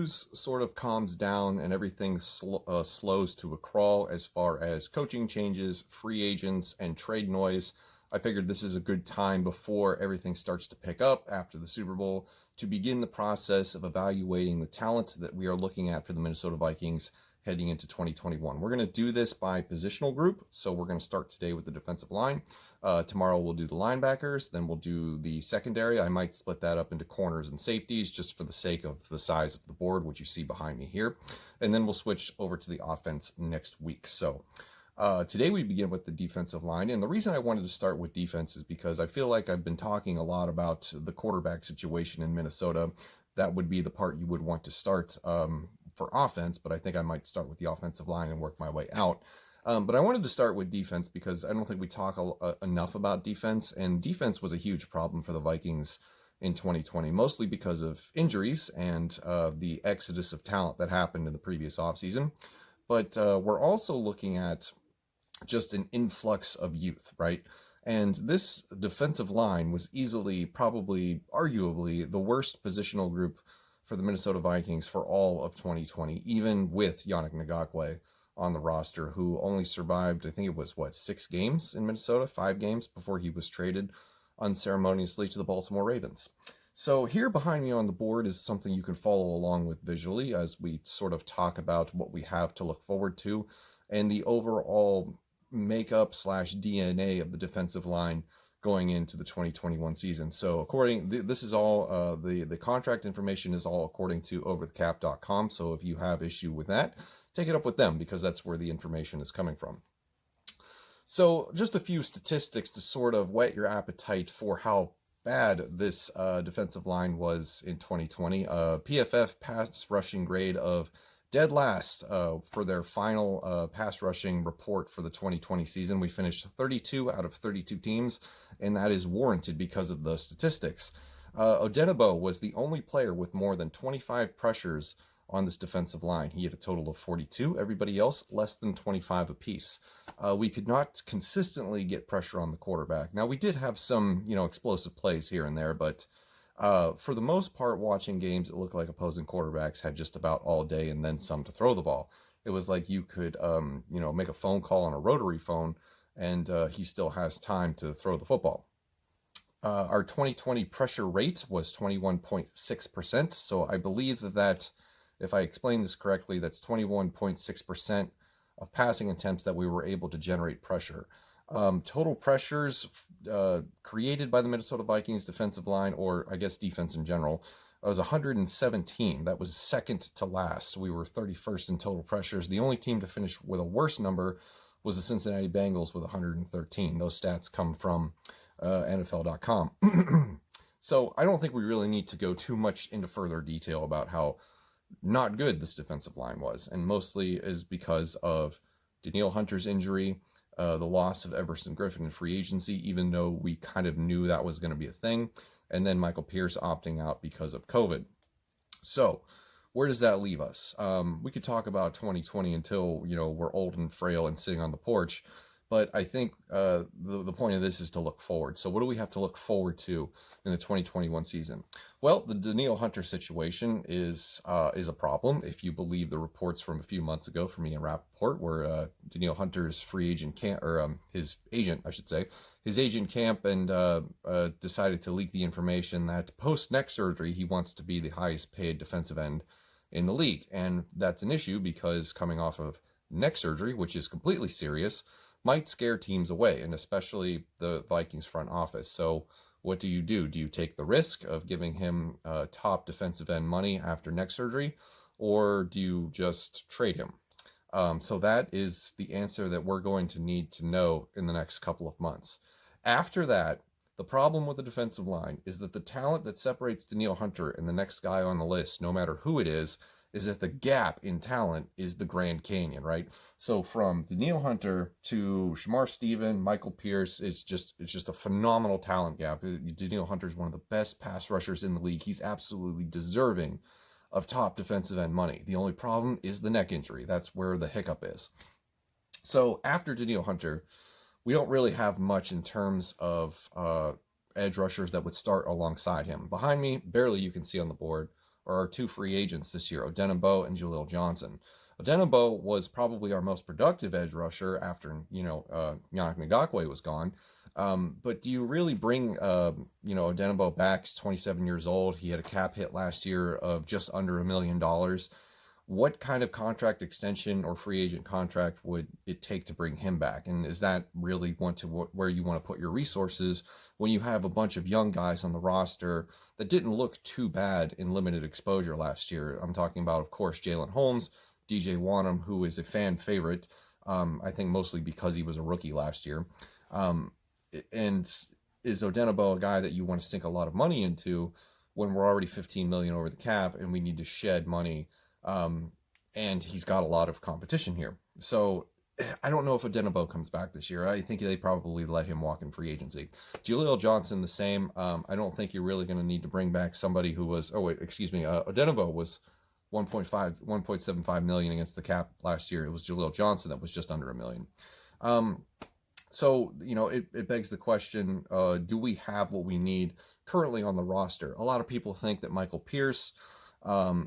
news sort of calms down and everything slows to a crawl as far as coaching changes, free agents, and trade noise, I figured this is a good time before everything starts to pick up after the Super Bowl to begin the process of evaluating the talent that we are looking at for the Minnesota Vikings heading into 2021. We're going to do this by positional group. So we're going to start today with the defensive line. Tomorrow we'll do the linebackers. Then we'll do the secondary. I might split that up into corners and safeties just for the sake of the size of the board, which you see behind me here. And then we'll switch over to the offense next week. So today we begin with the defensive line. And the reason I wanted to start with defense is because I feel like I've been talking a lot about the quarterback situation in Minnesota. That would be the part you would want to start for offense, but I think I might start with the offensive line and work my way out. But I wanted to start with defense because I don't think we talk enough about defense, and defense was a huge problem for the Vikings in 2020, mostly because of injuries and the exodus of talent that happened in the previous offseason. But we're also looking at just an influx of youth, right? And this defensive line was easily, probably, arguably, the worst positional group for the Minnesota Vikings for all of 2020, even with Yannick Ngakoue on the roster, who only survived, I think it was, 6 games in Minnesota, 5 games before he was traded unceremoniously to the Baltimore Ravens. So here behind me on the board is something you can follow along with visually as we sort of talk about what we have to look forward to and the overall makeup / DNA of the defensive line going into the 2021 season. So this is all, the contract information is all according to overthecap.com. So if you have issue with that, take it up with them because that's where the information is coming from. So just a few statistics to sort of whet your appetite for how bad this defensive line was in 2020. PFF pass rushing grade of dead last for their final pass rushing report for the 2020 season. We finished 32 out of 32 teams, and that is warranted because of the statistics. Odenigbo was the only player with more than 25 pressures on this defensive line. He had a total of 42. Everybody else, less than 25 apiece. We could not consistently get pressure on the quarterback. Now, we did have some, explosive plays here and there, but for the most part, watching games, it looked like opposing quarterbacks had just about all day and then some to throw the ball. It was like you could, make a phone call on a rotary phone, and he still has time to throw the football. Our 2020 pressure rate was 21.6%. So I believe that, if I explain this correctly, that's 21.6% of passing attempts that we were able to generate pressure. Total pressures created by the Minnesota Vikings defensive line, or I guess defense in general, was 117. That was second to last. We were 31st in total pressures. The only team to finish with a worse number was the Cincinnati Bengals with 113. Those stats come from NFL.com. So I don't think we really need to go too much into further detail about how not good this defensive line was, and mostly is because of Danielle Hunter's injury, the loss of Everson Griffin in free agency, even though we kind of knew that was going to be a thing, and then Michael Pierce opting out because of COVID. So where does that leave us? We could talk about 2020 until, we're old and frail and sitting on the porch, but I think the point of this is to look forward. So what do we have to look forward to in the 2021 season? Well, the Danielle Hunter situation is a problem, if you believe the reports from a few months ago from Ian Rappaport, where Danielle Hunter's free agent camp, or his agent, I should say, his agent camp and decided to leak the information that post neck surgery he wants to be the highest paid defensive end in the league, and that's an issue because coming off of neck surgery, which is completely serious, might scare teams away, and especially the Vikings front office. So what do? Do you take the risk of giving him top defensive end money after neck surgery, or do you just trade him? So that is the answer that we're going to need to know in the next couple of months. After that, the problem with the defensive line is that the talent that separates Danielle Hunter and the next guy on the list, no matter who it is that the gap in talent is the Grand Canyon, right? So from Danielle Hunter to Shamar Stephen, Michael Pierce, it's just a phenomenal talent gap. Danielle Hunter is one of the best pass rushers in the league. He's absolutely deserving of top defensive end money. The only problem is the neck injury. That's where the hiccup is. So after Danielle Hunter, we don't really have much in terms of edge rushers that would start alongside him. Behind me, barely you can see on the board, or our two free agents this year, Odenigbo and Jaleel Johnson. Odenigbo was probably our most productive edge rusher after, Yannick Ngakoue was gone. But do you really bring, Odenigbo back? He's 27 years old. He had a cap hit last year of just under $1 million. What kind of contract extension or free agent contract would it take to bring him back? And is that really where you want to put your resources when you have a bunch of young guys on the roster that didn't look too bad in limited exposure last year? I'm talking about, of course, Jalen Holmes, DJ Wanham, who is a fan favorite, I think mostly because he was a rookie last year. And is Odenigbo a guy that you want to sink a lot of money into when we're already 15 million over the cap and we need to shed money? And he's got a lot of competition here. So I don't know if Odenigbo comes back this year. I think they probably let him walk in free agency. Jaleel Johnson, the same. I don't think you're really going to need to bring back somebody who was, Odenigbo was 1.75 million against the cap last year. It was Jaleel Johnson that was just under $1 million. So, it begs the question, do we have what we need currently on the roster? A lot of people think that Michael Pierce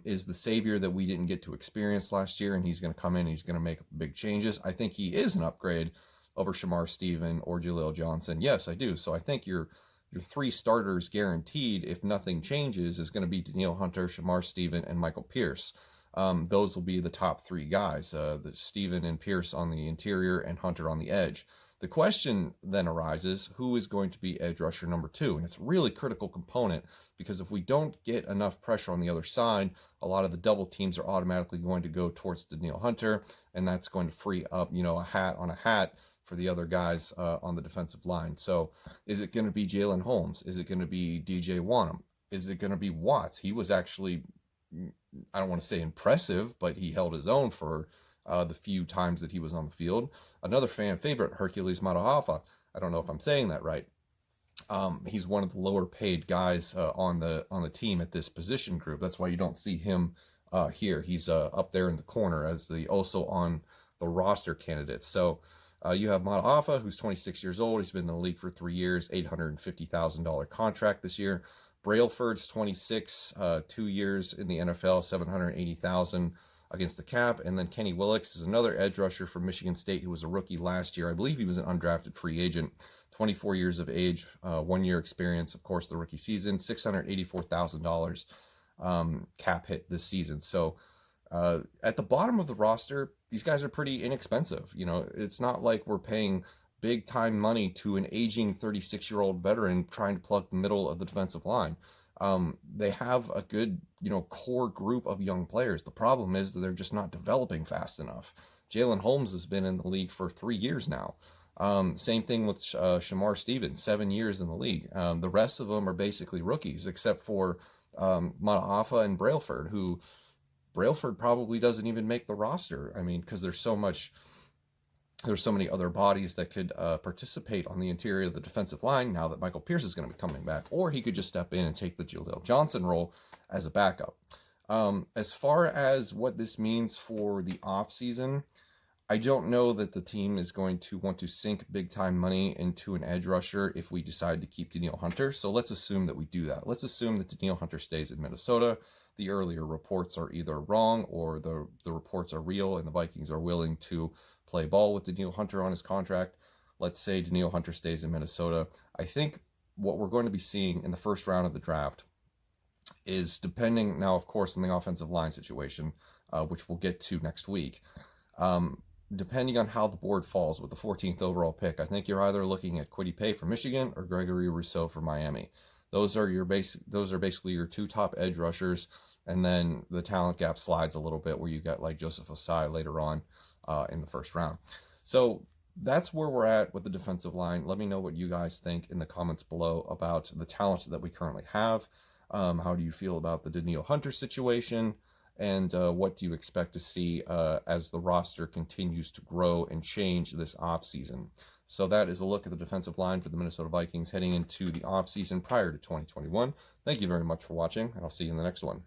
is the savior that we didn't get to experience last year, and he's going to come in and he's going to make big changes. I think he is an upgrade over Shamar Stephen or Jaleel Johnson. Yes, I do. So I think your three starters guaranteed, if nothing changes, is going to be Danielle Hunter, Shamar Stephen, and Michael Pierce. Those will be the top three guys, the Stephen and Pierce on the interior and Hunter on the edge. The question then arises, who is going to be edge rusher number 2? And it's a really critical component because if we don't get enough pressure on the other side, a lot of the double teams are automatically going to go towards Danielle Hunter, and that's going to free up, a hat on a hat for the other guys on the defensive line. So is it going to be Jalen Holmes? Is it going to be DJ Wanham? Is it going to be Watts? He was actually, I don't want to say impressive, but he held his own for the few times that he was on the field. Another fan favorite, Hercules Matahafa. I don't know if I'm saying that right. He's one of the lower paid guys on the team at this position group. That's why you don't see him here. He's up there in the corner as the also on the roster candidates. So you have Matahafa, who's 26 years old. He's been in the league for 3 years, $850,000 contract this year. Brailford's 26, 2 years in the NFL, $780,000 against the cap. And then Kenny Willix is another edge rusher from Michigan State who was a rookie last year. I believe he was an undrafted free agent, 24 years of age, 1 year experience, of course, the rookie season, $684,000 cap hit this season. So at the bottom of the roster, these guys are pretty inexpensive. It's not like we're paying big time money to an aging 36-year-old veteran trying to plug the middle of the defensive line. They have a good, core group of young players. The problem is that they're just not developing fast enough. Jalen Holmes has been in the league for 3 years now. Same thing with Shamar Stevens, 7 years in the league. The rest of them are basically rookies, except for Matahafa and Brailford, who Brailford probably doesn't even make the roster. I mean, because there's so many other bodies that could participate on the interior of the defensive line now that Michael Pierce is going to be coming back, or he could just step in and take the Jaleel Johnson role as a backup. As far as what this means for the offseason, I don't know that the team is going to want to sink big time money into an edge rusher if we decide to keep Danielle Hunter. So let's assume that we do that. Let's assume that Danielle Hunter stays in Minnesota. The earlier reports are either wrong or the reports are real and the Vikings are willing to play ball with Danielle Hunter on his contract. Let's say Danielle Hunter stays in Minnesota. I think what we're going to be seeing in the first round of the draft is, depending now, of course, on the offensive line situation, which we'll get to next week, depending on how the board falls with the 14th overall pick, I think you're either looking at Kwity Paye for Michigan or Gregory Rousseau for Miami. Those are basically your two top edge rushers, and then the talent gap slides a little bit where you got like Joseph Osai later on in the first round. So that's where we're at with the defensive line. Let me know what you guys think in the comments below about the talent that we currently have. How do you feel about the Danielle Hunter situation? And what do you expect to see as the roster continues to grow and change this offseason? So that is a look at the defensive line for the Minnesota Vikings heading into the offseason prior to 2021. Thank you very much for watching, and I'll see you in the next one.